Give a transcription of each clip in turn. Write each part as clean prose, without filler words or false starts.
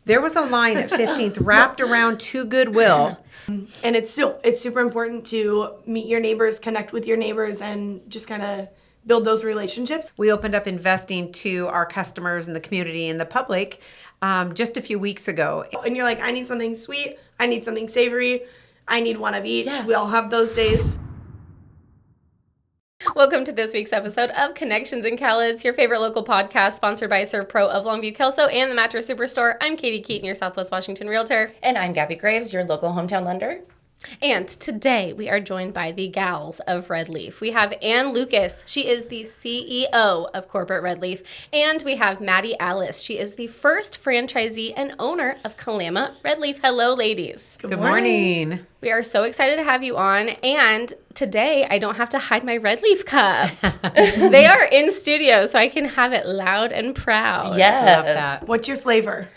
There was a line at 15th wrapped around to Goodwill. And it's super important to meet your neighbors, connect with your neighbors, and just kind of build those relationships. We opened up investing to our customers and the community and the public just a few weeks ago. And you're like, I need something sweet, I need something savory, I need one of each. Yes. We all have those days. Welcome to this week's episode of Connections in Cowlitz, your favorite local podcast sponsored by Serve Pro of Longview, Kelso, and the Mattress Superstore. I'm Katie Keaton, your Southwest Washington realtor. And I'm Gabby Graves, your local hometown lender. And today we are joined by the gals of Red Leaf. We have Ann Lucas. She is the CEO of Corporate Red Leaf. And we have Madi Allis. She is the first franchisee and owner of Kalama Red Leaf. Hello, ladies. Good morning. We are so excited to have you on. And today I don't have to hide my Red Leaf cup. They are in studio, so I can have it loud and proud. Yes. Love that. What's your flavor?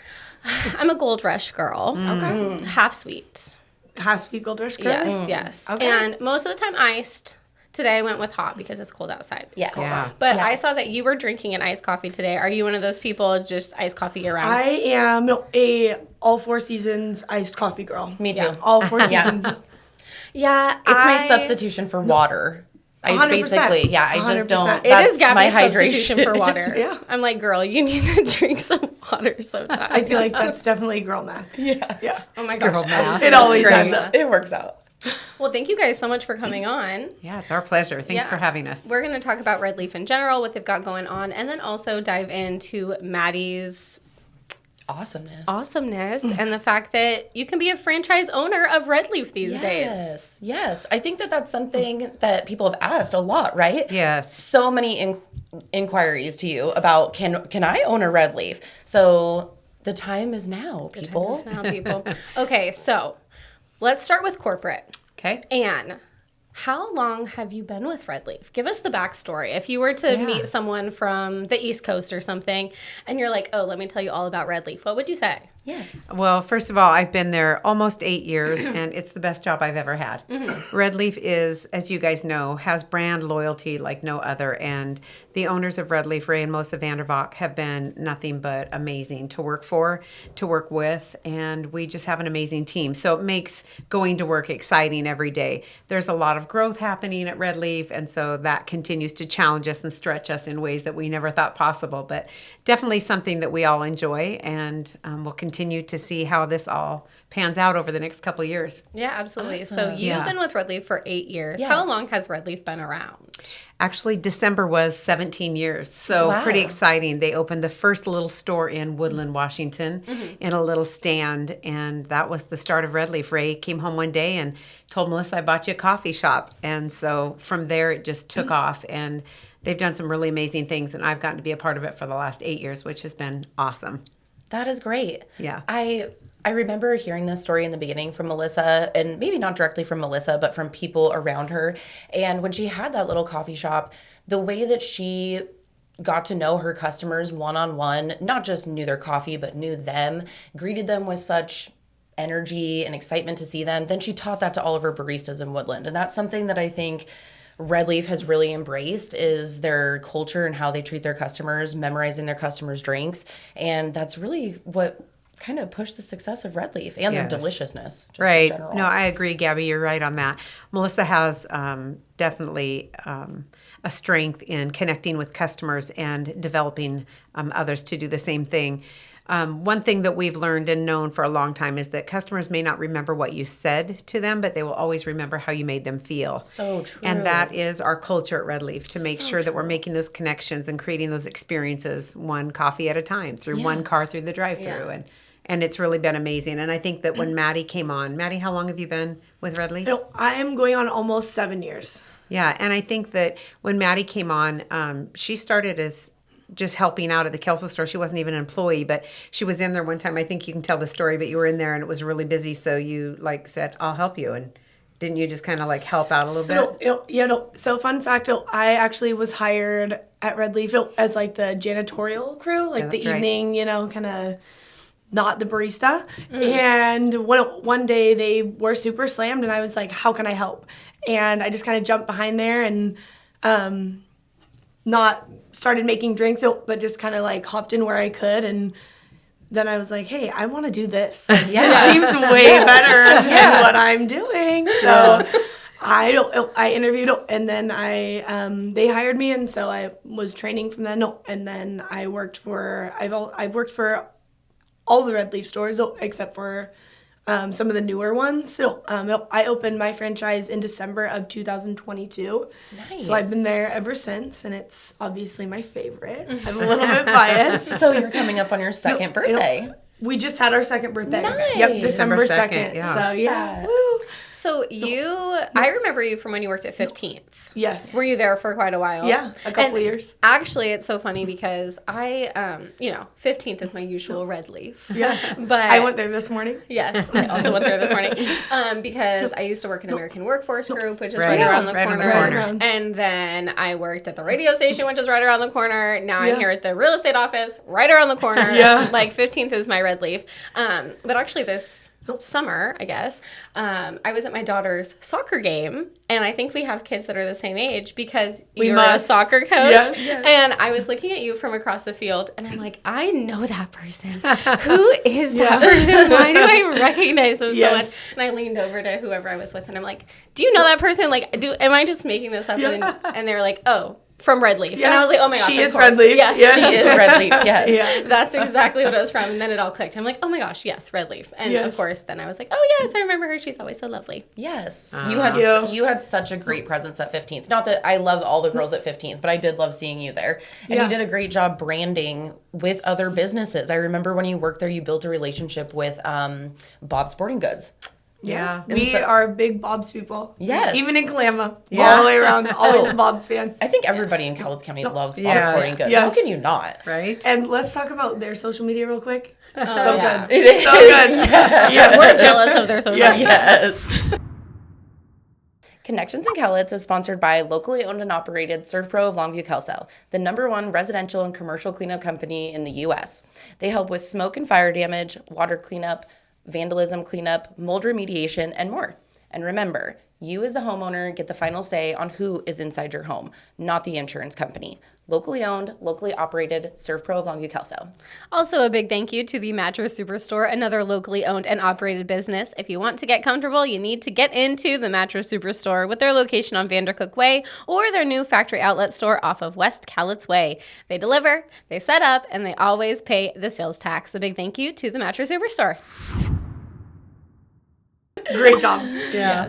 I'm a Gold Rush girl. Okay. Half sweet. Half sweet Gold Rush curly? Yes. Okay. And most of the time iced. Today I went with hot because it's cold outside. Yes. Yeah. But I Yes. saw that you were drinking an iced coffee today. Are you one of those people just iced coffee year round? I am a all 4 seasons iced coffee girl. Me too. Yeah. All 4 seasons. Yeah. It's my substitution for water. I 100%. basically, I just 100%. don't. It That's is my Gabby's hydration. substitution for water. Yeah. I'm like, girl, you need to drink some water sometime. I feel like that's definitely girl math. Yes. Yeah. Oh my gosh. Girl math. It always Great. adds up. It works out. Well, thank you guys so much for coming on. Yeah, it's our pleasure. Thanks Yeah. for having us. We're going to talk about Red Leaf in general, what they've got going on, and then also dive into Maddie's awesomeness and the fact that you can be a franchise owner of Red Leaf these days. Yes. I think that that's something that people have asked a lot, right? Yes. So many inquiries to you about can I own a Red Leaf? So the time is now, people. Now, people. Okay, so let's start with corporate. Okay. Anne, how long have you been with Red Leaf? Give us the backstory. If you were to meet someone from the East Coast or something, and you're like, oh, let me tell you all about Red Leaf, what would you say? Yes. Well, first of all, I've been there almost 8 years, and it's the best job I've ever had. Red Leaf is, as you guys know, has brand loyalty like no other, and the owners of Red Leaf, Ray and Melissa Vandervalk, have been nothing but amazing to work for, to work with, and we just have an amazing team. So it makes going to work exciting every day. There's a lot of growth happening at Red Leaf, and so that continues to challenge us and stretch us in ways that we never thought possible, but definitely something that we all enjoy, and we'll continue to see how this all pans out over the next couple of years. Yeah, absolutely. So Awesome. you've Yeah. been with Red Leaf for 8 years. Yes. How long has Red Leaf been around? Actually, December was 17 years, so Wow. pretty exciting. They opened the first little store in Woodland, Washington, in a little stand, and that was the start of Red Leaf. Ray came home one day and told Melissa, I bought you a coffee shop, and so from there it just took off, and they've done some really amazing things, and I've gotten to be a part of it for the last 8 years, which has been awesome. That is great. Yeah. I remember hearing this story in the beginning from Melissa, and maybe not directly from Melissa, but from people around her. And when she had that little coffee shop, the way that she got to know her customers one-on-one, not just knew their coffee, but knew them, greeted them with such energy and excitement to see them. Then she taught that to all of her baristas in Woodland. And that's something that I think Red Leaf has really embraced, is their culture and how they treat their customers, memorizing their customers' drinks. And that's really what kind of pushed the success of Red Leaf and Yes. the deliciousness. Just Right. In general. No, I agree, Gabby. You're right on that. Melissa has definitely a strength in connecting with customers and developing others to do the same thing. One thing that we've learned and known for a long time is that customers may not remember what you said to them, but they will always remember how you made them feel. So true. And that is our culture at Red Leaf, to make So sure that we're true. making those connections and creating those experiences one coffee at a time, through one Yes. car through the drive-through. Yeah. And it's really been amazing. And I think that when Maddie came on, Maddie, how long have you been with Red Leaf? I am going on almost 7 years. Yeah, and I think that when Maddie came on, she started as just helping out at the Kelso store. She wasn't even an employee, but she was in there one time. I think you can tell the story, but you were in there and it was really busy. So you said, I'll help you. And didn't you just kind of help out a little bit? So fun fact, I actually was hired at Red Leaf as the janitorial crew, the that's right. evening, kind of not the barista. And one day they were super slammed and I was like, how can I help? And I just kind of jumped behind there and not started making drinks, but just kind of hopped in where I could. And then I was like, hey, I want to do this. Like, this seems way better than what I'm doing. So I interviewed, and then they hired me, and so I was training from then. And then I've worked for all the Red Leaf stores except for some of the newer ones. So I opened my franchise in December of 2022. Nice. So I've been there ever since, and it's obviously my favorite. I'm a little bit biased. So you're coming up on your second birthday. We just had our second birthday. Nice. Yep, December 2nd. Yeah. So yeah. Woo. So I remember you from when you worked at 15th. Yes. Were you there for quite a while? Yeah, a couple of years. Actually, it's so funny because I, 15th is my usual Red Leaf. Yeah. But I went there this morning. Yes, I also went there this morning because I used to work in American Workforce Group, which is Right. right around the Right on the corner. corner. And then I worked at the radio station, which is right around the corner. Now I'm here at the real estate office, right around the corner. Yeah. Like 15th is my Red Leaf. But actually this summer, I guess, I was at my daughter's soccer game, and I think we have kids that are the same age because you're a soccer coach. Yes. And I was looking at you from across the field, and I'm like, I know that person. Who is that person? Why do I recognize them so much? And I leaned over to whoever I was with, and I'm like, do you know that person? Like, am I just making this up? And they were like, oh, from Red Leaf. Yeah. And I was like, oh my gosh, She of is course. Red Leaf. Yes, Yes. She is Red Leaf, yes. Yeah. That's exactly what it was from. And then it all clicked. I'm like, oh my gosh, yes, Red Leaf. And of course, then I was like, oh yes, I remember her. She's always so lovely. Yes. you. You had such a great presence at 15th. Not that I love all the girls at 15th, but I did love seeing you there. And you did a great job branding with other businesses. I remember when you worked there, you built a relationship with Bob Sporting Goods. Yeah. We are big Bob's people. Yes. Even in Kalama. Yeah. All the way around. Always a Bob's fan. I think everybody in Cowlitz County loves Bob Yes. Sporting Goods. Yes. How can you not? Right? And let's talk about their social media real quick. So yeah. good. It is. So good. Yeah. We're jealous of their social media. Yes. Connections in Cowlitz is sponsored by locally owned and operated ServPro of Longview Wholesale, the #1 residential and commercial cleanup company in the U.S. They help with smoke and fire damage, water cleanup, vandalism cleanup, mold remediation, and more. And remember, you as the homeowner get the final say on who is inside your home, not the insurance company. Locally owned, locally operated, ServPro of Longview Kelso. Also, a big thank you to the Mattress Superstore, another locally owned and operated business. If you want to get comfortable, you need to get into the Mattress Superstore with their location on Vandercook Way or their new factory outlet store off of West Cowlitz Way. They deliver, they set up, and they always pay the sales tax. A big thank you to the Mattress Superstore. Great job. Yeah.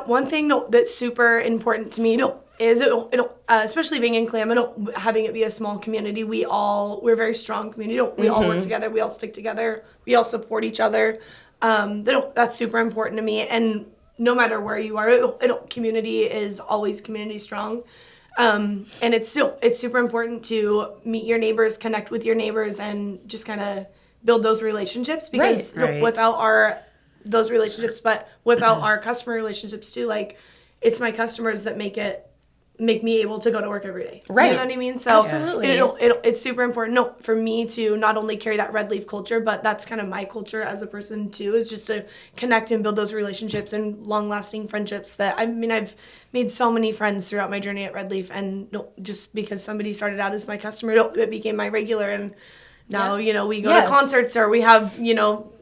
One thing that's super important to me is especially being in Kalama, having it be a small community. We're a very strong community. We all work together. We all stick together. We all support each other. That's super important to me. And no matter where you are, community is always community strong. And it's super important to meet your neighbors, connect with your neighbors, and just kind of build those relationships, because Right. without those relationships, but without our customer relationships too, like, it's my customers that make me able to go to work every day. Right. You know what I mean? So Absolutely. it's super important for me to not only carry that Red Leaf culture, but that's kind of my culture as a person too, is just to connect and build those relationships and long-lasting friendships. That I've made so many friends throughout my journey at Red Leaf, and just because somebody started out as my customer, it became my regular. And now, we go to concerts, or we have,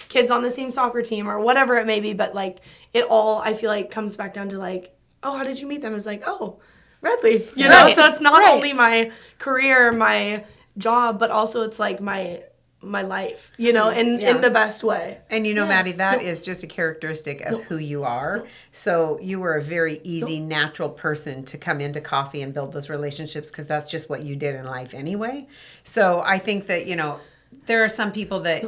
kids on the same soccer team, or whatever it may be. But like, it all, I feel like, comes back down to like, oh, how did you meet them? It's like, oh, Red Leaf, you know? So it's not only my career, my job, but also it's like my life, in the best way. And Maddie, that is just a characteristic of who you are. So you were a very easy, natural person to come into coffee and build those relationships, because that's just what you did in life anyway. So I think that, there are some people that,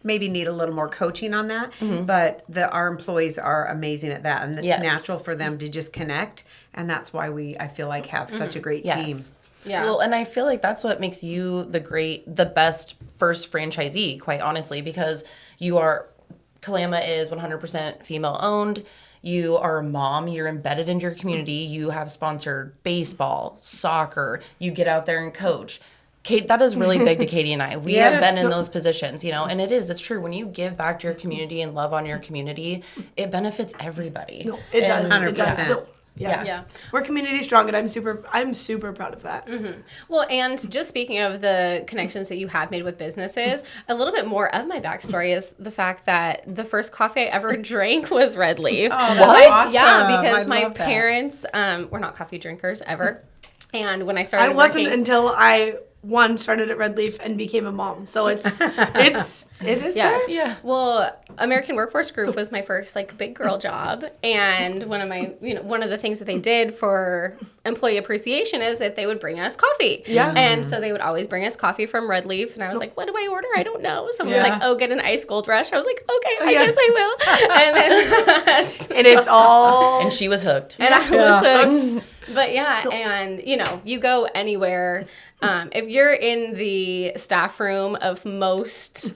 maybe need a little more coaching on that, but our employees are amazing at that. And it's natural for them to just connect. And that's why I feel like, have such a great team. Yeah. Well, and I feel like that's what makes you the best first franchisee, quite honestly, because Kalama is 100% female owned. You are a mom, you're embedded in your community, you have sponsored baseball, soccer, you get out there and coach. Kate, that is really big to Katie and I. We have been in those positions, and it's true. When you give back to your community and love on your community, it benefits everybody. No, it does. 100%. It does. Yeah. We're community strong, and I'm super proud of that. Well, and just speaking of the connections that you have made with businesses, a little bit more of my backstory is the fact that the first coffee I ever drank was Red Leaf. Oh, that's awesome. Yeah, because I my love that. parents were not coffee drinkers ever. And when I started I wasn't working, until I started at Red Leaf and became a mom. So it is Yes. there. Yeah. Well, American Workforce Group was my first big girl job, and one of the things that they did for employee appreciation is that they would bring us coffee. Yeah. And so they would always bring us coffee from Red Leaf, and I was like, "What do I order? I don't know." Someone was like, "Oh, get an iced Gold Rush." I was like, "Okay, I guess I will." And then And it's all And she was hooked. and I was hooked. But yeah, and you go anywhere. If you're in the staff room of most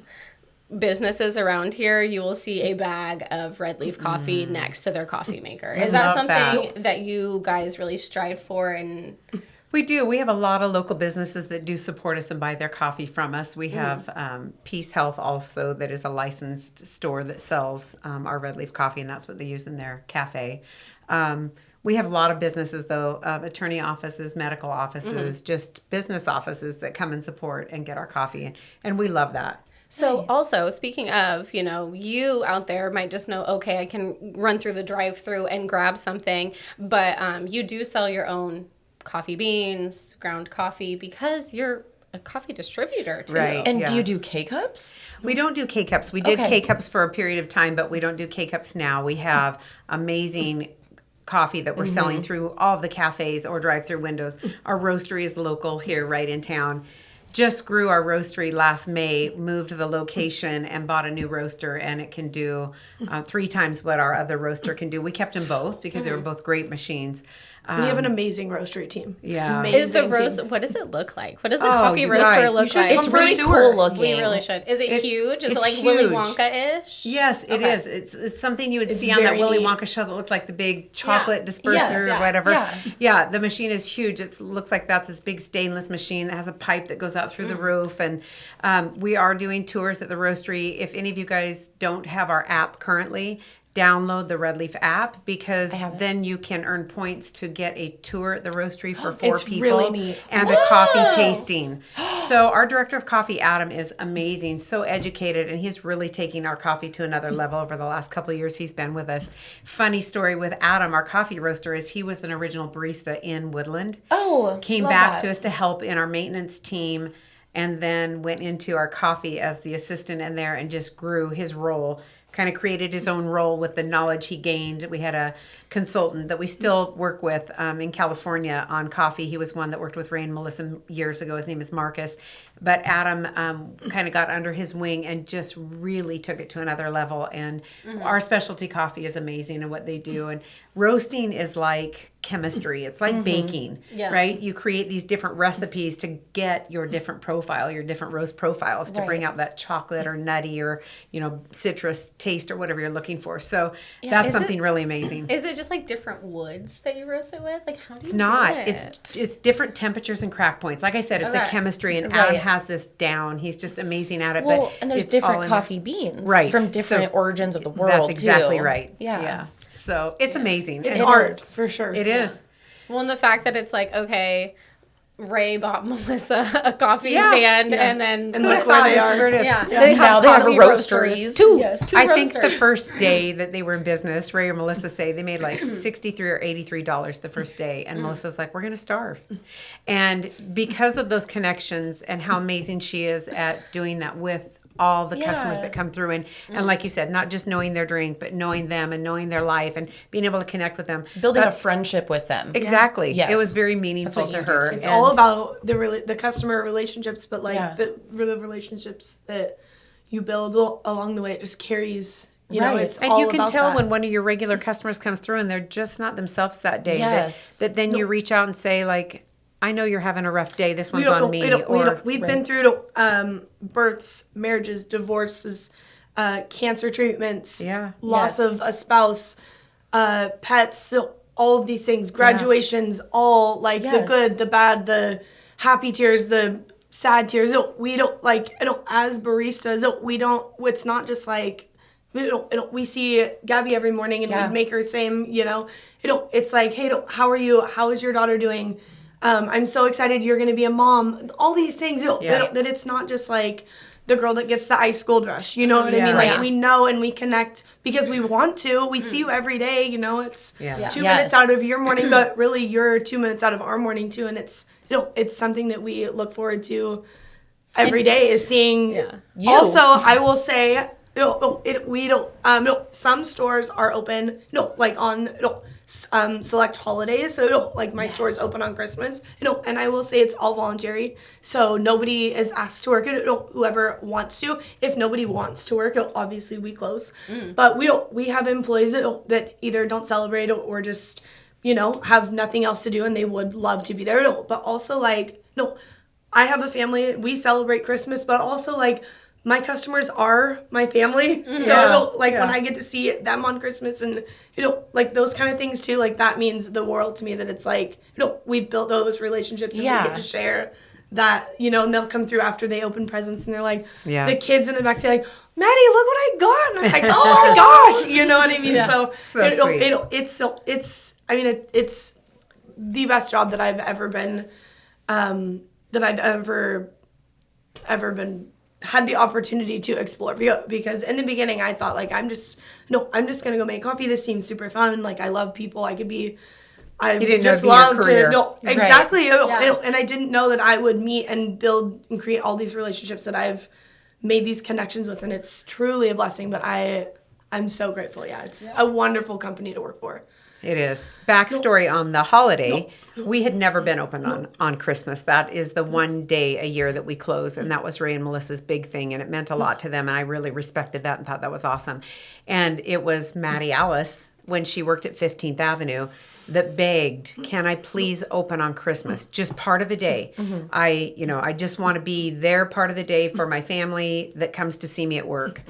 businesses around here, you will see a bag of Red Leaf coffee next to their coffee maker. Is that love something that you guys really strive for? And We do. We have a lot of local businesses that do support us and buy their coffee from us. We have Peace Health also, that is a licensed store that sells our Red Leaf coffee, and that's what they use in their cafe. We have a lot of businesses, though, attorney offices, medical offices, just business offices that come and support and get our coffee, and we love that. so also, speaking of, you out there might just know, okay, I can run through the drive-through and grab something, but you do sell your own coffee beans, ground coffee, because you're a coffee distributor too. Right. And Yeah. do you do K-Cups? We don't do K-Cups. We did Okay. K-Cups for a period of time, but we don't do K-Cups now. We have amazing coffee that we're selling through all of the cafes or drive-through windows. Our roastery is local here right in town. Just grew our roastery last May, moved to the location and bought a new roaster, and it can do 3 times what our other roaster can do. We kept them both because they were both great machines. we have an amazing roastery team. Yeah. Amazing Is the team. roast? What does it look like? What does the Oh, coffee you roaster guys, you look should like? come It's for a really tour. cool looking. We really should. Is it huge? Is it it's like Willy huge. Wonka-ish? Yes, it Okay. is. It's something you would It's see on that very Willy neat. Wonka show that looked like the big chocolate disperser Yes. or Yeah. whatever. Yeah. Yeah, the machine is huge. It looks like that's this big stainless machine that has a pipe that goes out through the roof. And we are doing tours at the roastery. If any of you guys don't have our app currently, download the Red Leaf app, because have it. then you can earn points to get a tour at the roastery for 4 It's people really neat. and a coffee tasting. So our director of coffee, Adam, is amazing, so educated, and he's really taking our coffee to another level over the last couple of years he's been with us. Funny story with Adam, our coffee roaster, is he was an original barista in Woodland. Oh, Came love back that. to us to help in our maintenance team, and then went into our coffee as the assistant in there and just grew his role. Kind of created his own role with the knowledge he gained. We had a consultant that we still work with in California on coffee. He was one that worked with Ray and Melissa years ago. His name is Marcus. But Adam kind of got under his wing and just really took it to another level. And our specialty coffee is amazing in what they do. And roasting is like chemistry. It's like baking, Yeah. right? You create these different recipes to get your different profile, your different roast profiles to bring Right. out that chocolate or nutty or, citrus taste or whatever you're looking for. So that's Is something it- really amazing. Is it just like different woods that you roast it with? Like how do you It's not. do it? It's different temperatures and crack points. Like I said, it's a Okay. chemistry, and Right. Adam has this down. He's just amazing at it. Well, but and there's it's all different in coffee beans Right. from different So origins of the world. That's exactly too. right. Yeah. So it's amazing. It's And art for sure. It is. Well, and the fact that it's like, okay, Ray bought Melissa a coffee Yeah, stand, yeah. and then And look where they are. yeah, Now they have coffee roasteries. roasters. Two Yes. I think the roasters. first day that they were in business, Ray or Melissa say they made like $63 or $83 the first day, and Melissa's like, "We're going to starve," and because of those connections and how amazing she is at doing that with all the customers Yeah. that come through, and like you said, not just knowing their drink, but knowing them and knowing their life and being able to connect with them, Building a That's- friendship with them. Exactly. Yes. It was very meaningful what to you do, her. too. It's and- all about the customer relationships, but like Yeah. the relationships that you build along the way. It just carries. You know, Right. it's And all you can about tell that. when one of your regular customers comes through and they're just not themselves that day. Yes. That then you reach out and say, like, I know you're having a rough day. This We one's don't- on me. we don't- we or don't- We've been through births, marriages, divorces, cancer treatments, Yeah. loss Yes. of a spouse, pets, so all of these things, graduations, all like the Yes. good, the bad, the happy tears, the sad tears. We don't as baristas, we don't. It's not just like we see Gabby every morning and we make her same, it's like, hey, how are you? How is your daughter doing? I'm so excited you're going to be a mom. All these things, that it's not just like the girl that gets the ice gold rush. You know what I mean? Like we know and we connect because we want to. We see you every day. It's 2 minutes out of your morning, but really you're 2 minutes out of our morning too. And it's it's something that we look forward to every day is seeing. You. Also, I will say, some stores are open. Like on select holidays. So like my store is open on Christmas. And I will say it's all voluntary. So nobody is asked to work. Whoever wants to. If nobody wants to work, obviously we close. But we have employees that either don't celebrate or just have nothing else to do and they would love to be there. But also like I have a family. We celebrate Christmas, but also like. My customers are my family, so when I get to see them on Christmas and like those kind of things too, like that means the world to me. That it's like we've built those relationships and we get to share that. And they'll come through after they open presents and they're like the kids in the back say like, Maddie, look what I got, and I'm like, oh my gosh, you know what I mean? So sweet. It's the best job that I've ever been, had the opportunity to explore because in the beginning I thought like I'm just gonna go make coffee. This seems super fun. Like I love people. I didn't just love to exactly. And I didn't know that I would meet and build and create all these relationships that I've made these connections with, and it's truly a blessing. But I'm so grateful. It's a wonderful company to work for. It is. Backstory on the holiday. We had never been open on Christmas. That is the one day a year that we close, and that was Ray and Melissa's big thing, and it meant a lot to them, and I really respected that and thought that was awesome. And it was Madi Allis, when she worked at 15th Avenue, that begged, can I please open on Christmas? Just part of a day. I just want to be there part of the day for my family that comes to see me at work.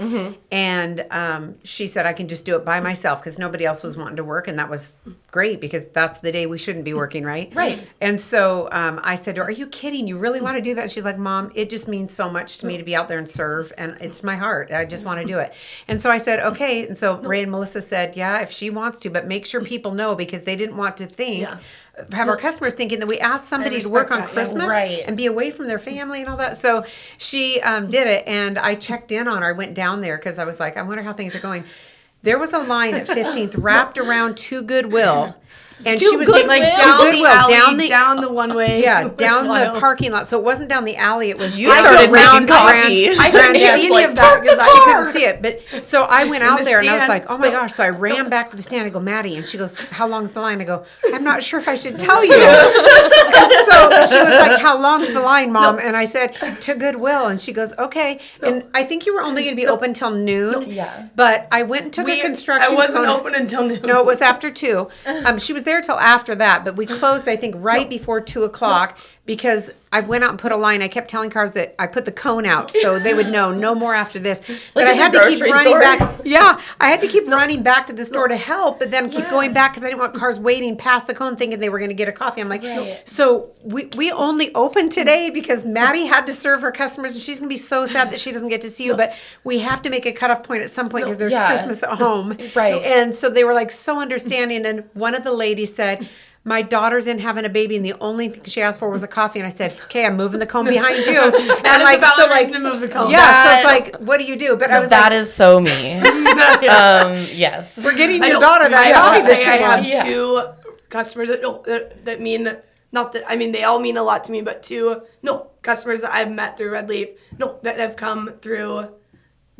And she said, I can just do it by myself because nobody else was wanting to work. And that was great because that's the day we shouldn't be working, right? Right. And so I said, are you kidding? You really want to do that? And she's like, Mom, it just means so much to me to be out there and serve. And it's my heart. I just want to do it. And so I said, okay. And so Ray and Melissa said, yeah, if she wants to, but make sure people know because they didn't want to think, have our customers thinking that we asked somebody to work on Christmas and be away from their family and all that. So she did it, and I checked in on her. I went down there because I was like, I wonder how things are going. There was a line at 15th wrapped around to Goodwill. And she was getting like down the one way. Yeah, down the parking lot. So it wasn't down the alley. It was you started making coffee. I couldn't see any of that because she couldn't see it. But so I went out there and I was like, oh my gosh. So I ran back to the stand. I go, Maddie, and she goes, how long's the line? I go, I'm not sure if I should tell you. And so she was like, how long's the line, Mom? And I said, to Goodwill. And she goes, okay. And I think you were only going to be open till noon. But I went and took a construction. I wasn't open until noon. No, it was after 2. She was there till after that, but we closed, I think, right before 2 o'clock because I went out and put a line. I kept telling cars that I put the cone out so they would know no more after this. But I had to keep running back. Yeah, I had to keep running back to the store to help, but then keep going back because I didn't want cars waiting past the cone thinking they were going to get a coffee. I'm like, so we only opened today because Maddie had to serve her customers, and she's going to be so sad that she doesn't get to see you. But we have to make a cutoff point at some point because there's Christmas at home. Right. And so they were like so understanding. And one of the ladies said, my daughter's in having a baby, and the only thing she asked for was a coffee. And I said, "Okay, I'm moving the cone behind you." And I'm like, so like, to move the cone. Yeah, so it's like, what do you do? But I was that is so me. Yes, we're getting your daughter that coffee that she wants. I have 2 customers that mean not that. I mean, they all mean a lot to me, but 2 customers that I've met through Red Leaf, that have come through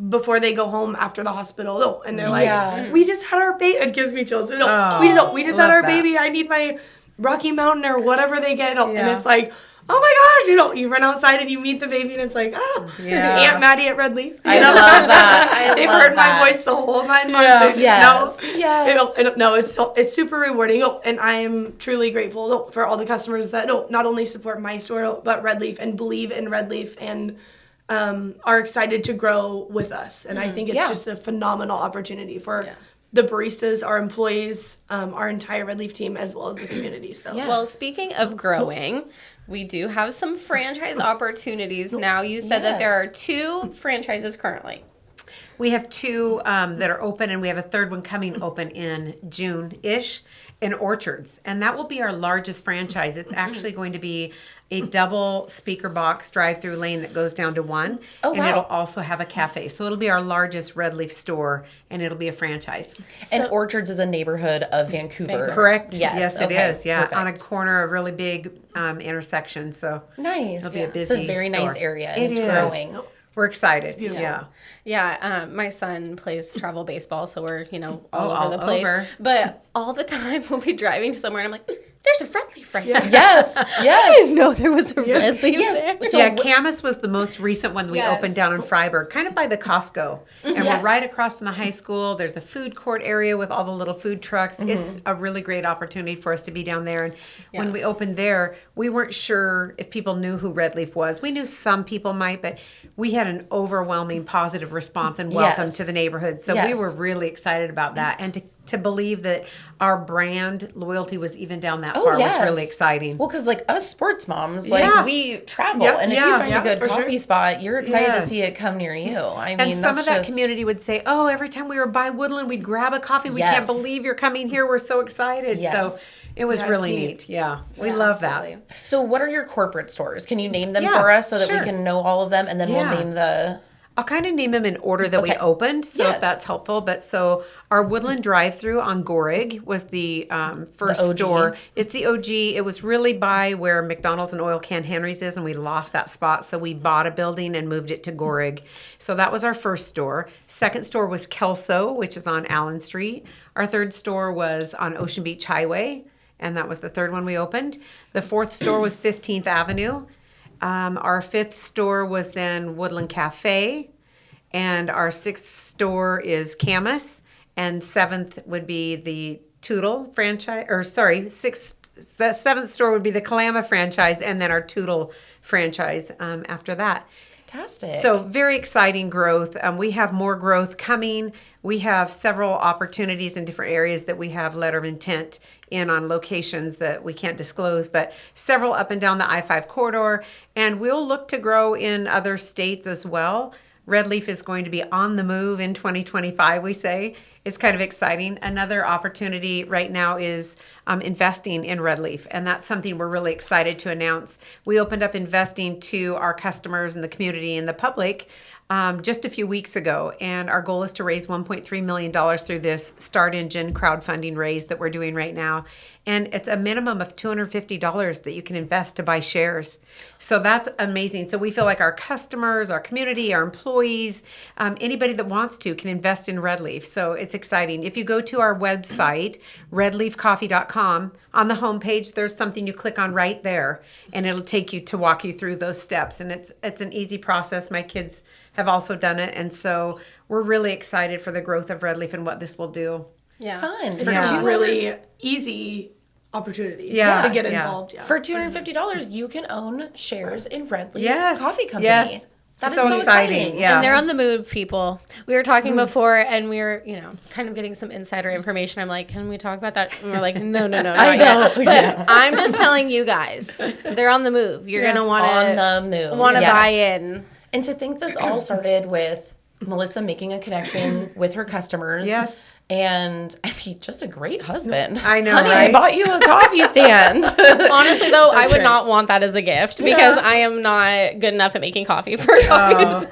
before they go home after the hospital, and they're like, we just had our baby. It gives me chills. We just had our baby. I need my Rocky Mountain or whatever they get. And it's like, oh my gosh, you run outside and you meet the baby, and it's like, Aunt Maddie at Red Leaf. I love that. They've heard my voice the whole 9 months. They just know. It's super rewarding. And I am truly grateful for all the customers that not only support my store, but Red Leaf and believe in Red Leaf and are excited to grow with us. And I think it's just a phenomenal opportunity for the baristas, our employees, our entire Red Leaf team, as well as the community. So, well, speaking of growing, we do have some franchise opportunities now. You said that there are 2 franchises currently. We have 2 that are open, and we have a third one coming open in June-ish in Orchards. And that will be our largest franchise. It's actually going to be a double speaker box drive-through lane that goes down to 1. Oh, and wow. it'll also have a cafe. So it'll be our largest Red Leaf store, and it'll be a franchise. And Orchards is a neighborhood of Vancouver. Correct? Yes. It okay, is. Yeah, on a perfect. corner, a really big intersection. So Nice. it'll be a busy It's a very nice store. area, and It it's is. growing. We're excited. It's beautiful. Yeah. Yeah, my son plays travel baseball, so we're, all all over the place. over. But all the time we'll be driving to somewhere and I'm like, there's a Red Leaf right there. Yes. I Yes. didn't know there was a Red Leaf there. Yes. So Yeah, Camas was the most recent one we Yes. opened down in Freiburg, kind of by the Costco. And we're Yes. right across from the high school. There's a food court area with all the little food trucks. It's a really great opportunity for us to be down there. And when we opened there, we weren't sure if people knew who Red Leaf was. We knew some people might, but we had an overwhelming positive response and welcome Yes. to the neighborhood. So we Yes. were really excited about that. And to believe that our brand loyalty was even down that far was really exciting. Well, because like us sports moms, Yeah. we travel, Yep. and if you Yeah. find Yeah, a good for sure. coffee spot, you're excited to Yes. see it come near you. I mean, And some that's of that just- community would say, "Oh, every time we were by Woodland, we'd grab a coffee. We Yes. can't believe you're coming here. We're so excited." So Yes. it was That's really neat. neat. Yeah, we love Absolutely. that. So, what are your corporate stores? Can you name them Yeah, for us so that sure. we can know all of them, and then Yeah. we'll name the. I'll kind of name them in order that we Okay. opened, so Yes. if that's helpful. But so our Woodland drive-through on Gorig was the first OG. store. It's the OG. It was really by where McDonald's and Oil Can Henry's is, and we lost that spot, so we bought a building and moved it to Gorig. So that was our first store. Second store was Kelso, which is on Allen Street. Our third store was on Ocean Beach Highway, and that was the third one we opened. The fourth store was 15th Avenue. Our fifth store was then Woodland Cafe, and our sixth store is Camas, and seventh would be the Tootle franchise, the seventh store would be the Kalama franchise, and then our Tootle franchise after that. Fantastic. So very exciting growth. We have more growth coming. We have several opportunities in different areas that we have letter of intent in on locations that we can't disclose, but several up and down the I-5 corridor. And we'll look to grow in other states as well. Red Leaf is going to be on the move in 2025, we say. It's kind of exciting. Another opportunity right now is investing in Red Leaf, and that's something we're really excited to announce. We opened up investing to our customers and the community and the public just a few weeks ago, and our goal is to raise $1.3 million through this Start Engine crowdfunding raise that we're doing right now. And it's a minimum of $250 that you can invest to buy shares. So that's amazing. So we feel like our customers, our community, our employees, anybody that wants to can invest in Red Leaf. So it's exciting. If you go to our website, redleafcoffee.com, on the homepage, there's something you click on right there, and it'll take you to walk you through those steps. And it's an easy process. My kids have also done it. And so we're really excited for the growth of Red Leaf and what this will do. Yeah. Fun. It's For a really easy opportunity Yeah, to get yeah. involved. Yeah. For $250, you can own shares in Red Leaf Yes. Coffee Company. Yes. That is So so exciting, exciting. yeah. And they're on the move, people. We were talking before, and we were, kind of getting some insider information. I'm like, can we talk about that? And we're like, no, not I yet. know, But yeah. I'm just telling you guys, they're on the move. You're gonna want On to the move. buy Yes. in. And to think this all started with Melissa making a connection with her customers. Yes. And I mean, just a great husband. I know, Honey, I right? bought you a coffee stand. Honestly, though, I would right. not want that as a gift because I am not good enough at making coffee for coffees.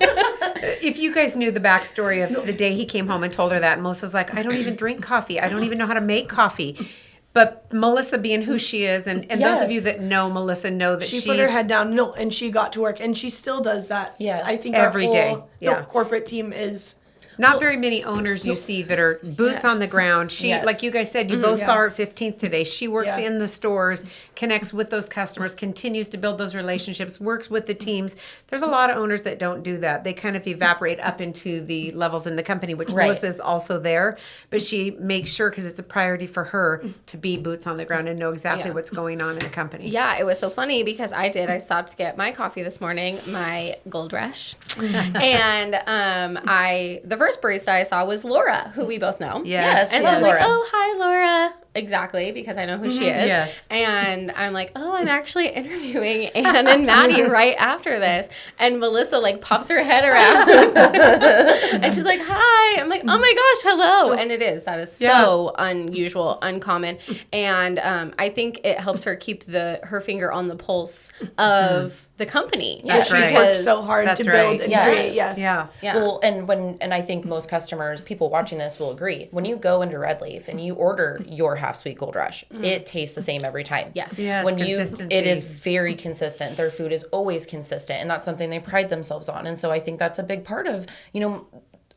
If you guys knew the backstory of the day he came home and told her that, and Melissa's like, I don't even drink coffee. I don't even know how to make coffee. But Melissa being who she is, and those of Yes. you that know Melissa know that She put her head down, and she got to work, and she still does that. Yes. I think Every our day, whole yeah. corporate team is. not very many owners you see that are boots on the Yes. ground. She, Yes. like you guys said, you both Yeah. saw her at 15th today. She works Yeah. in the stores, connects with those customers, continues to build those relationships, works with the teams. There's a lot of owners that don't do that. They kind of evaporate up into the levels in the company, which Right. Melissa's also there. But she makes sure, because it's a priority for her, to be boots on the ground and know exactly Yeah. what's going on in the company. Yeah, it was so funny because I stopped to get my coffee this morning, my Gold Rush. And the first barista I saw was Laura, who we both know. Yes. And so love I'm like, Laura. oh, hi, Laura. Exactly, because I know who she is. Yes. And I'm like, oh, I'm actually interviewing Ann and Maddie right after this. And Melissa, pops her head around. And she's like, hi. I'm like, oh my gosh, hello. And that is so unusual, uncommon. And I think it helps her keep her finger on the pulse of the company. That's She's right. worked so hard to build and create. Yes. Yeah. Well, and I think most customers, people watching this will agree. When you go into Red Leaf and you order your half sweet Gold Rush, it tastes the same every time. Yes. Yes, When consistency. it is very consistent. Their food is always consistent, and that's something they pride themselves on. And so I think that's a big part of,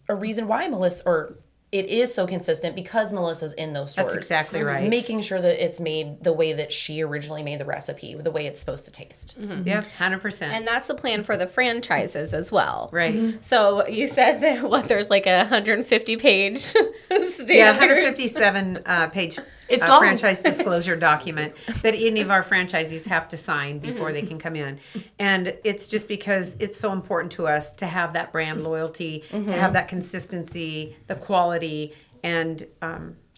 a reason why it is so consistent, because Melissa's in those stores. That's exactly right. Making sure that it's made the way that she originally made the recipe, the way it's supposed to taste. Yeah, 100%. And that's the plan for the franchises as well. Right. So you said that there's like a 150 page standard. Yeah, 157 page It's long. franchise disclosure document that any of our franchisees have to sign before they can come in. And it's just because it's so important to us to have that brand loyalty, to have that consistency, the quality, and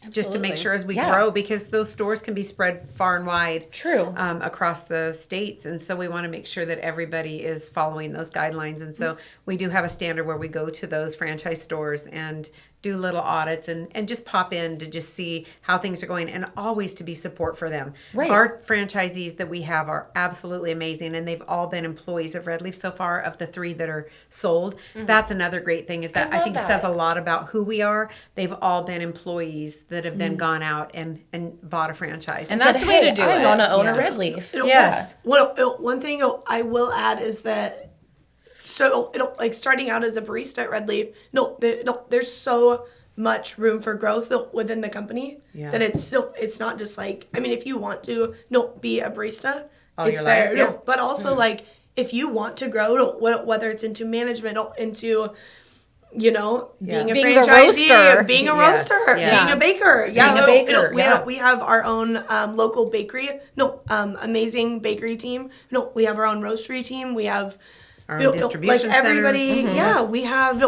just to make Absolutely. sure as we Yeah. grow, because those stores can be spread far and wide. True. Across the states. And so we want to make sure that everybody is following those guidelines. And so we do have a standard where we go to those franchise stores and do little audits and just pop in to just see how things are going, and always to be support for them. Right. Our franchisees that we have are absolutely amazing, and they've all been employees of Red Leaf so far, of the 3 that are sold. That's another great thing, is that I think it says a lot about who we are. They've all been employees that have then gone out and bought a franchise. And that's the way to do I it. want to own a Yeah. Red Leaf. Yes. One thing I will add is that, so like starting out as a barista at Red Leaf, there's so much room for growth within the company that it's not just like, I mean, if you want to be a barista, All it's your there. life, yeah. But also like, if you want to grow, whether it's into management, into being a Being the franchisee, roaster. being a Yes. roaster, Yeah. being a baker. Yeah, Being a baker, we have our own local bakery. Amazing bakery team. We have our own roastery team. We have Our own distribution like center. everybody. Yeah, we have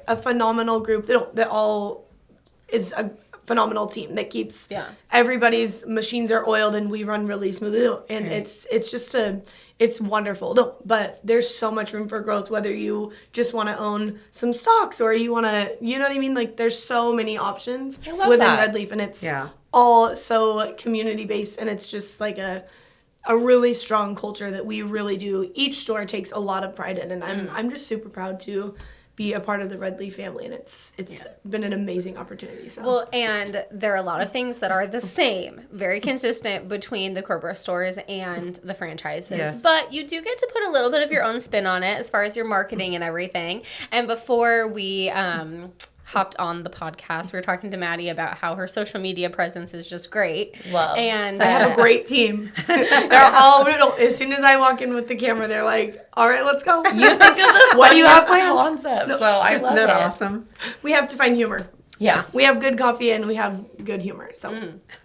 a phenomenal group that all is a phenomenal team that keeps everybody's machines are oiled and we run really smoothly. And it's just it's wonderful. But there's so much room for growth, whether you just want to own some stocks or you want to, you know what I mean? Like, there's so many options within that. Red Leaf, and it's Yeah. all so community based, and it's just like a really strong culture that we really do. Each store takes a lot of pride in, and I'm just super proud to be a part of the Red Leaf family, and it's been an amazing opportunity. So. Well, and there are a lot of things that are the same, very consistent between the corporate stores and the franchises. Yes. But you do get to put a little bit of your own spin on it as far as your marketing and everything. And before we hopped on the podcast, we were talking to Maddie about how her social media presence is just great. Love. And I have a great team. They're all, as soon as I walk in with the camera, they're like, all right, let's go. You think of the What do you have funniest planned? concept. So I love Isn't that it. awesome? We have to find humor. Yes. We have good coffee and we have good humor. So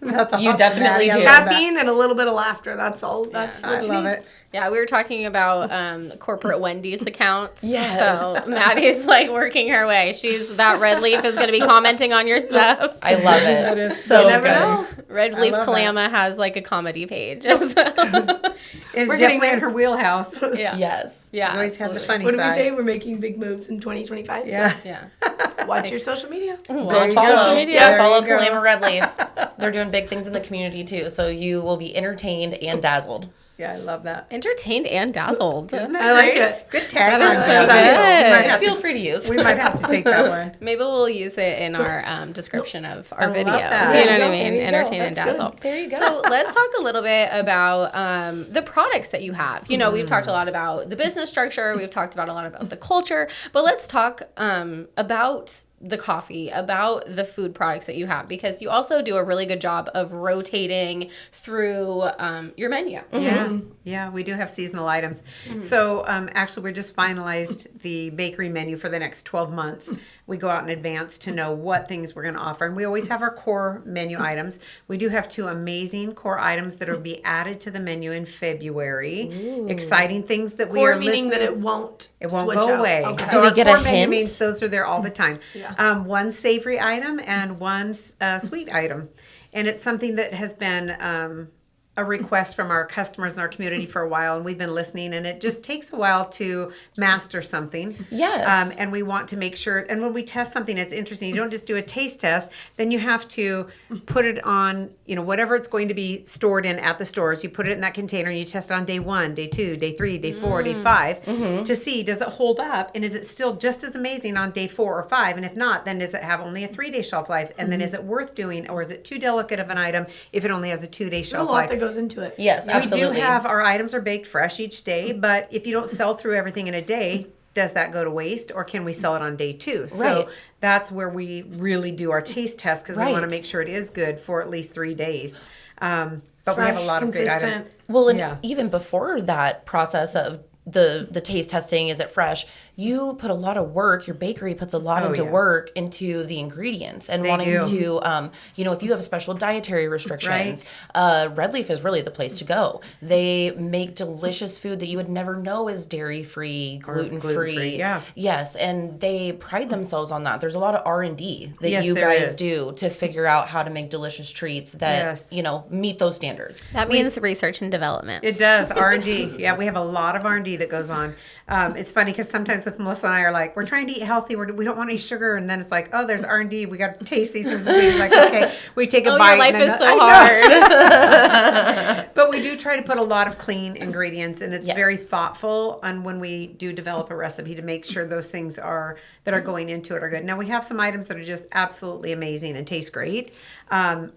That's awesome. You definitely Maddie. I do. love that. caffeine and a little bit of laughter. That's all. That's I what you love need. it. yeah, we were talking about corporate Wendy's accounts. Yes. So Maddie's like working her way. That Red Leaf is going to be commenting on your stuff. I love it. That is so You never good. know. Red I Leaf love Kalama has like a comedy page. It's We're getting definitely there. in her wheelhouse. She's yeah. Yes. Yeah. always had the absolutely. funny What did we side. say? We're making big moves in 2025. Yeah. Yeah. So watch your social media. There Go you follow. go. media. Yeah, There follow you go. Kalama Red Leaf. They're doing big things in the community too, so you will be entertained and dazzled. Yeah, I love that. Entertained and dazzled. Isn't that I like great? it. Good tag. That is on so that. good. We might have Feel to- free to use. We might have to take that one. Maybe we'll use it in our description of our love video. that. You know There what I you go. mean? There you go. Entertain and That's good. dazzle. There you go. So let's talk a little bit about the products that you have. You know, we've talked a lot about the business structure. We've talked about a lot about the culture. But let's talk about the coffee, about the food products that you have, because you also do a really good job of rotating through your menu. Yeah, we do have seasonal items. So actually, we just finalized the bakery menu for the next 12 months. We go out in advance to know what things we're going to offer. And we always have our core menu items. We do have 2 amazing core items that will be added to the menu in February. Exciting things that we Or are meaning listening. that it won't Go switch out. away. Okay. So Do we our get a core menu hint? means those are there all the time. Yeah. One savory item and one sweet item. And it's something that has been a a request from our customers in our community for a while, and we've been listening, and it just takes a while to master something. Yes. And we want to make sure, and when we test something, it's interesting. You don't just do a taste test, then you have to put it on, whatever it's going to be stored in at the stores. You put it in that container, and you test it on day 1, day 2, day 3, day 4, day 5, to see, does it hold up, and is it still just as amazing on day 4 or 5? And if not, then does it have only a 3-day shelf life? And then is it worth doing, or is it too delicate of an item if it only has a 2-day shelf a lot life? that goes into it. Yes, absolutely. We do have, our items are baked fresh each day, but if you don't sell through everything in a day, does that go to waste, or can we sell it on day 2? Right. So that's where we really do our taste test, because we want to Right. make sure it is good for at least 3 days. But we Fresh, have a lot of great items. consistent. Well, and Yeah. even before that process of the taste testing, is it fresh? You put a lot of work, your bakery puts a lot into yeah. work into the ingredients and They wanting do. to, if you have special dietary restrictions, Red Leaf is really the place to go. They make delicious food that you would never know is dairy-free, gluten-free. gluten-free, yeah. Yes, and they pride themselves on that. There's a lot of R&D that Yes, you there guys is. do to figure out how to make delicious treats that, Yes. meet those standards. That means research and development. It does, R&D. Yeah, we have a lot of R&D that goes on. It's funny because sometimes if Melissa and I are like, we're trying to eat healthy, we don't want any sugar, and then it's like, oh, there's R&D, we got to taste these things. Like, okay, we take a bite. Your life and then is so I know. hard. But we do try to put a lot of clean ingredients, and it's Yes. very thoughtful on when we do develop a recipe to make sure those things that are going into it are good. Now, we have some items that are just absolutely amazing and taste great.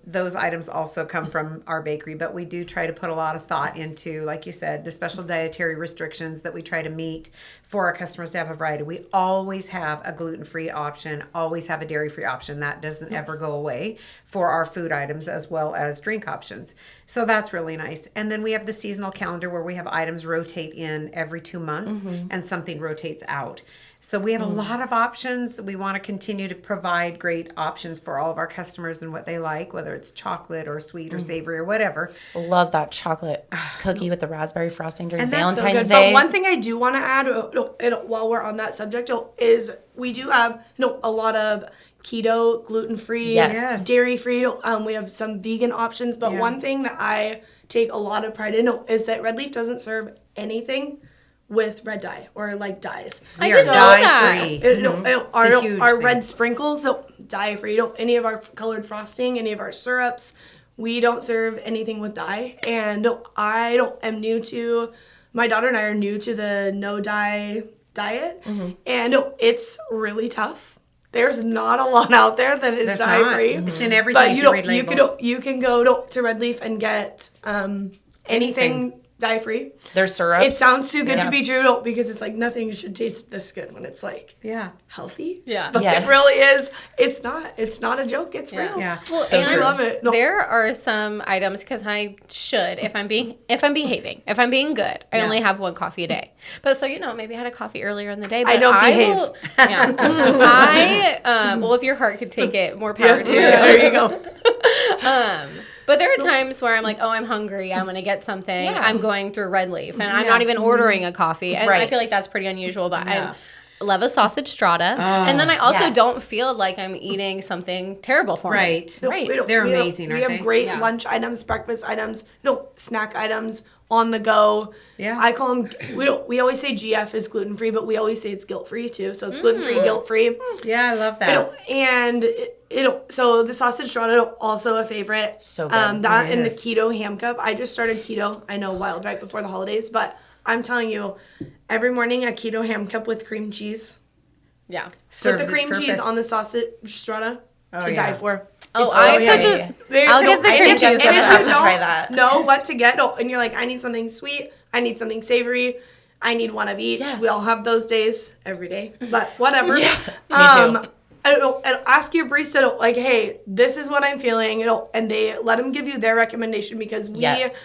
Those items also come from our bakery, but we do try to put a lot of thought into, like you said, the special dietary restrictions that we try to meet for our customers to have a variety. We always have a gluten-free option, always have a dairy-free option. That doesn't ever go away for our food items as well as drink options. So that's really nice. And then we have the seasonal calendar where we have items rotate in every 2 months and something rotates out. So we have a lot of options. We want to continue to provide great options for all of our customers and what they like, whether it's chocolate or sweet or savory or whatever. Love that chocolate cookie with the raspberry frosting during And that's so Valentine's Good. Day. But one thing I do want to add, while we're on that subject, is we do have a lot of keto, gluten-free, Yes. dairy-free. We have some vegan options. But Yeah. one thing that I take a lot of pride in is that Red Leaf doesn't serve anything with red dye or like dyes. I We are didn't know that. dye-free. Our It's a huge thing. red sprinkles, dye-free. Any of our colored frosting, any of our syrups, we don't serve anything with dye. And my daughter and I are new to the no dye diet, and it's really tough. There's not a lot out there that is There's dye-free. not. It's in everything But if you you read don't. labels. You can go to Red Leaf and get anything dye-free. There's syrups. It sounds too good Yeah. to be true because it's like nothing should taste this good when it's like Yeah. healthy. Yeah. But Yes. it really is. It's not a joke. It's real. Yeah. Well, So and true. I love it. No. there are some items because I should, if I'm being good, I only have one coffee a day. But so maybe I had a coffee earlier in the day. But I don't behave. Will, yeah, well, if your heart could take it, more power to you. There you go. But there are times where I'm like, oh, I'm hungry. I'm going to get something. Yeah. I'm going through Red Leaf, and I'm not even ordering a coffee. And I Right. feel like that's pretty unusual. But Yeah. I love a sausage strata, and then I also yes. don't feel like I'm eating something terrible for me. Right. Right. They're amazing, We aren't have they? great Yeah. lunch items, breakfast items, snack items on the go. Yeah. I call them. We always say GF is gluten free, but we always say it's guilt free too. So it's gluten free, guilt free. Yeah, I love that. And so the sausage strata also a favorite. So good. That It and the is. keto ham cup. I just started keto. I know, wild right before the holidays, but I'm telling you, every morning a keto ham cup with cream cheese. Yeah. Put Serves the its cream cheese purpose. on the sausage strata to yeah. die for. Oh, It's I so put yummy. the. I'll get the And cream if- cheese. and if I'm gonna have you to don't try that. know what to get, and you're like, I need something sweet, I need something savory, I need one of each. Yes. We all have those days every day, but whatever. Yeah, me too. And ask your barista, like, hey, this is what I'm feeling, and they let them give you their recommendation because we Yes.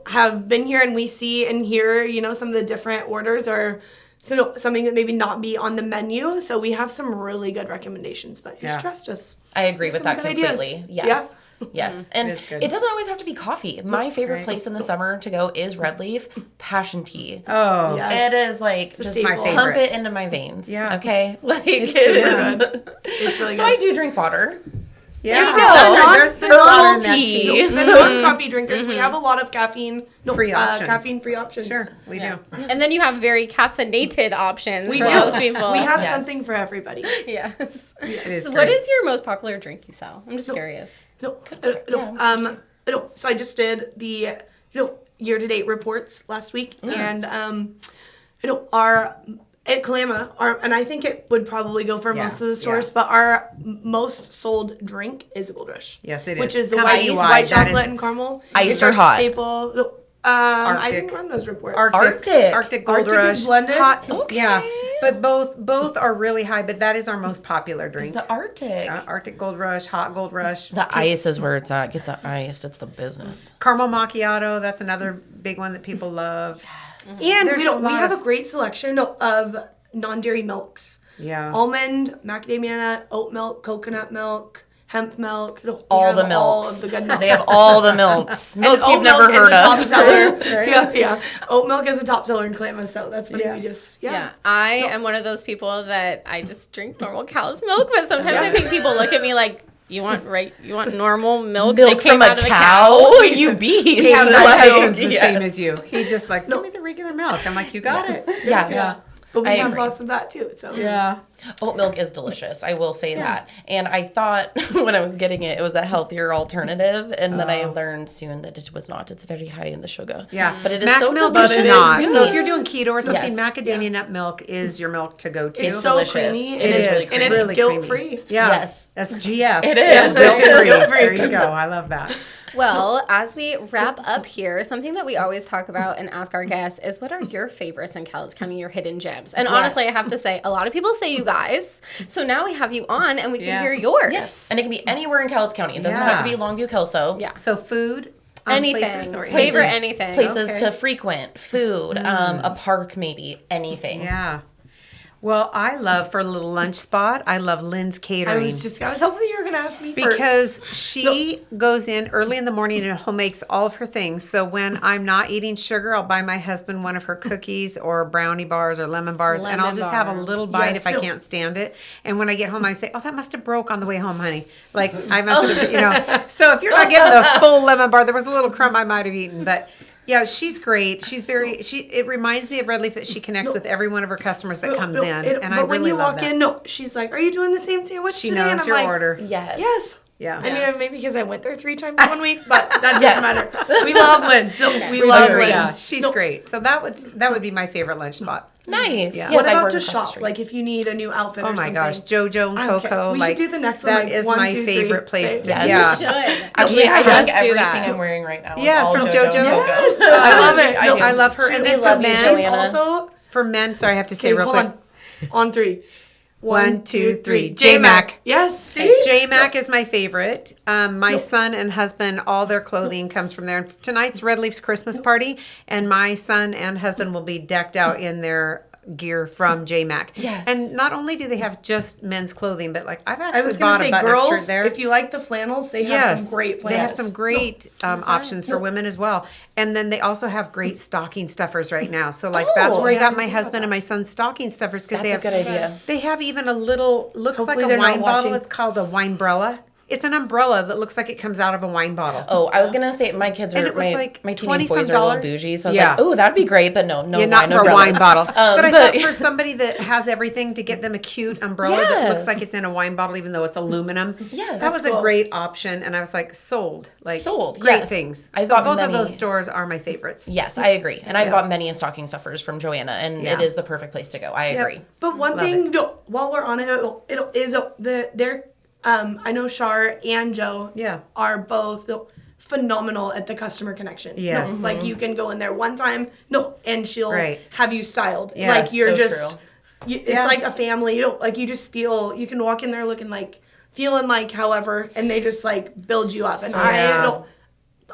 have been here and we see and hear, some of the different orders or something that maybe not be on the menu. So we have some really good recommendations, but Yeah. just trust us. I agree with Some that good ideas. completely. Yes. Yes. And is good. it doesn't always have to be coffee. My favorite Right. place in the summer to go is Red Leaf Passion Tea. Oh, Yes. It is like a just staple. my pump favorite. it into my veins. Yeah. Okay. Like It's it so is. good. It's really So good. I do drink water. Yeah. There you go. That's right. Non- There's the water in that tea. tea. The non-coffee drinkers, we have a lot of Free options. caffeine-free options. Sure, we do. And then you have very caffeinated options We for do. those people. We have Yes. something for everybody. Yes. It is So great. what is your most popular drink you sell? I'm just curious. So I just did the year-to-date reports last week, and our at Kalama, and I think it would probably go for most of the stores, yeah. but our most sold drink is a Gold Rush. Yes, it Which is. is the Come white on, white that chocolate is and caramel. Iced It's or our hot? staple. I didn't Arctic. run those reports. Arctic. Gold Arctic Rush. is blended? Hot. Okay. Yeah. But both are really high, but that is our most popular drink. The Arctic. Arctic Gold Rush, Hot Gold Rush. The ice is where it's at. Get the ice. It's the business. Caramel macchiato, that's another big one that people love. And There's we a lot have of- a great selection of non-dairy milks. Yeah. Almond, macadamia nut, oat milk, coconut milk, hemp milk. We All have the milks. All of the good milks. They have all the milks. Milks And you've oat never milk is heard a top of. seller. Yeah. Oat milk is a top seller in Kalama, so that's funny. Yeah. We just Yeah, I am one of those people that I just drink normal cow's milk, but sometimes Yeah. I think people look at me like, you want normal milk? Milk that came from a out of the cow? You beast. Yeah, my Like, husband's the yes. same as you. He just like, give me the regular milk. I'm like, you got it. Yeah. But we I have agree. lots of that too. So Yeah. Oat milk is delicious. I will say that. And I thought when I was getting it, it was a healthier alternative. And then I learned soon that it was not. It's very high in the sugar. Yeah. But it is Mac so milk delicious. is not. It's So if creamy. you're doing keto or something, Yes. macadamia nut milk is your milk to go to. it's so delicious. creamy. It and is it's, really and creamy. it's Really guilt creamy. free. Yeah. Yes. That's GF. It is. Guilt-free. Guilt-free. There you go. I love that. Well, as we wrap up here, something that we always talk about and ask our guests is what are your favorites in Cowlitz County, your hidden gems? And honestly, I have to say, a lot of people say you guys. So now we have you on and we can Yeah. hear yours. Yes. And it can be anywhere in Cowlitz County. It doesn't Yeah. have to be Longview, Kelso. Yeah. So food, Anything. places, or Favorite anything. Places Okay. to frequent, food, a park maybe, anything. Yeah. Well, I love for a little lunch spot. I love Lynn's Catering. I was hoping you were gonna ask me first. Because she goes in early in the morning and home makes all of her things. So when I'm not eating sugar, I'll buy my husband one of her cookies or brownie bars or lemon bars, and I'll Lemon just have a bar. little bite Yes. if I can't stand it. And when I get home, I say, "Oh, that must have broke on the way home, honey." Like I must have, you know. So if you're not getting the full lemon bar, there was a little crumb I might have eaten, but. Yeah, she's great. She's it reminds me of Red Leaf that she connects with every one of her customers that comes in, and I but when really you love walk that. in, she's like, "Are you doing the same sandwich She today?" And knows I'm your like, order. Yes. Yes. Yeah. I mean, maybe because I went there 3 times in 1 week, but that doesn't matter. We love Lynn's. We love Agree. Lynn's. Yeah, she's great. So that would be my favorite lunch spot. Nice. Yeah. Yes, What I about work to across the shop? street. Like if you need a new outfit Oh or my something. gosh, JoJo and Okay. Coco. We should do the next one, That like is 1, my 2, 3, favorite place say. to. Yes. Yeah. Should. Actually, I Let's think do everything that. I'm wearing right now Yeah, is all from JoJo. JoJo. Yes. Coco. I love it. I No, do. I love her. And then for love you, men, Joanna. Also, for men, sorry, I have to say okay, real hold quick. on 3. 1, 2, 3. J-Mac. Yes. See. J-Mac is my favorite. My son and husband, all their clothing comes from there. And tonight's Red Leaf's Christmas party, and my son and husband will be decked out in their gear from J-Mac. Yes. And not only do they have just men's clothing, but like I've I actually was gonna bought a say, button-up shirt girls, there. if you like the flannels, they have some great flannels. They have some great options for women as well. And then they also have great stocking stuffers right now. So like that's Oh, where I yeah, got I my didn't know husband and my son's stocking stuffers because That's they a have good idea. They have even a little looks Hopefully like a they're not wine bottle. watching. It's called a winebrella. It's an umbrella that looks like it comes out of a wine bottle. Oh, I was gonna say my kids And are it was like my 20 teenage boys some are a little dollars. bougie, so I was Yeah. like, oh, that'd be great, but no, Yeah, not wine for a umbrellas. wine bottle. But I but- thought for somebody that has everything to get them a cute umbrella that looks Yes. like it's in a wine bottle, even though it's aluminum. Yes. That was That's a cool. great option. And I was like, sold. Like, Sold, Great yes. things. I So bought both of many. those stores are my favorites. Yes, I agree, and I Yeah. bought many stocking stuffers from Joanna, and Yeah. it is the perfect place to go. I Yep. agree. But one Love thing, while we're on it, their I know Shar and Joe Yeah. are both phenomenal at the customer connection. Yes. Like you can go in there one time, and she'll Right. have you styled. Yeah, like you're so just, it's Yeah. like a family. You just feel, you can walk in there feeling like however, and they just like build you up. And Yeah.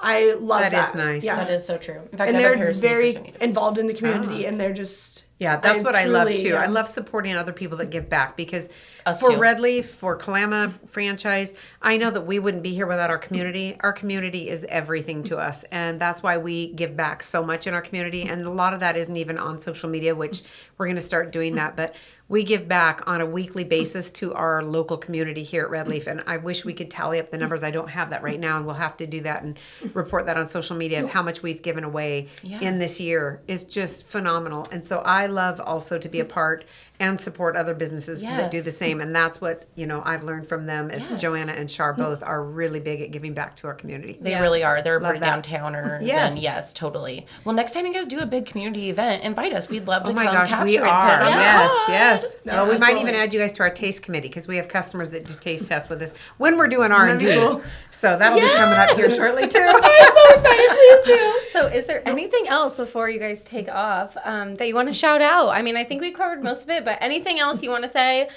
I love that. That is nice. Yeah. That is so true. In fact, And I have a they're pair of very sneakers I need. involved in the community, and they're just Yeah, that's what I love truly, too. yeah. I love supporting other people that give back because Us for too. Red Leaf, for Kalama franchise, I know that we wouldn't be here without our community. Our community is everything to us, and that's why we give back so much in our community. And a lot of that isn't even on social media, which we're going to start doing that. But we give back on a weekly basis to our local community here at Red Leaf. And I wish we could tally up the numbers. I don't have that right now, and we'll have to do that and report that on social media of how much we've given away in this year. Is just phenomenal. And so I love also to be a part and support other businesses that do the Yes. same. And that's what, I've learned from them is Yes. Joanna and Shar both are really big at giving back to our community. They really are. They're Love pretty that. downtowners. Yes. And yes, totally. Well, next time you guys do a big community event, invite us. We'd love to Oh my come gosh, capture we and put are. it on the Yes, pod. yes. No, Well, we might absolutely. even add you guys to our taste committee because we have customers that do taste tests with us when we're doing R&D. That'd be cool. So that'll be coming up here shortly too. I'm so excited. Please do. So, is there anything else before you guys take off that you want to shout out? I mean, I think we covered most of it, but anything else you want to say?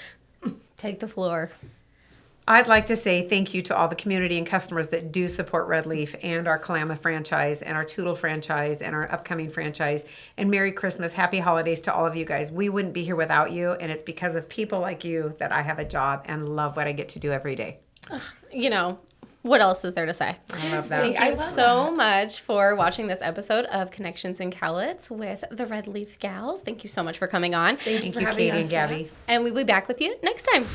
Take the floor. I'd like to say thank you to all the community and customers that do support Red Leaf and our Kalama franchise and our Tootle franchise and our upcoming franchise. And Merry Christmas, Happy Holidays to all of you guys. We wouldn't be here without you, and it's because of people like you that I have a job and love what I get to do every day. What else is there to say? I love that. Thank you so much for watching this episode of Connections in Cowlitz with the Red Leaf Gals. Thank you so much for coming on. Thank you, for having Katie and us. Gabby. And we'll be back with you next time.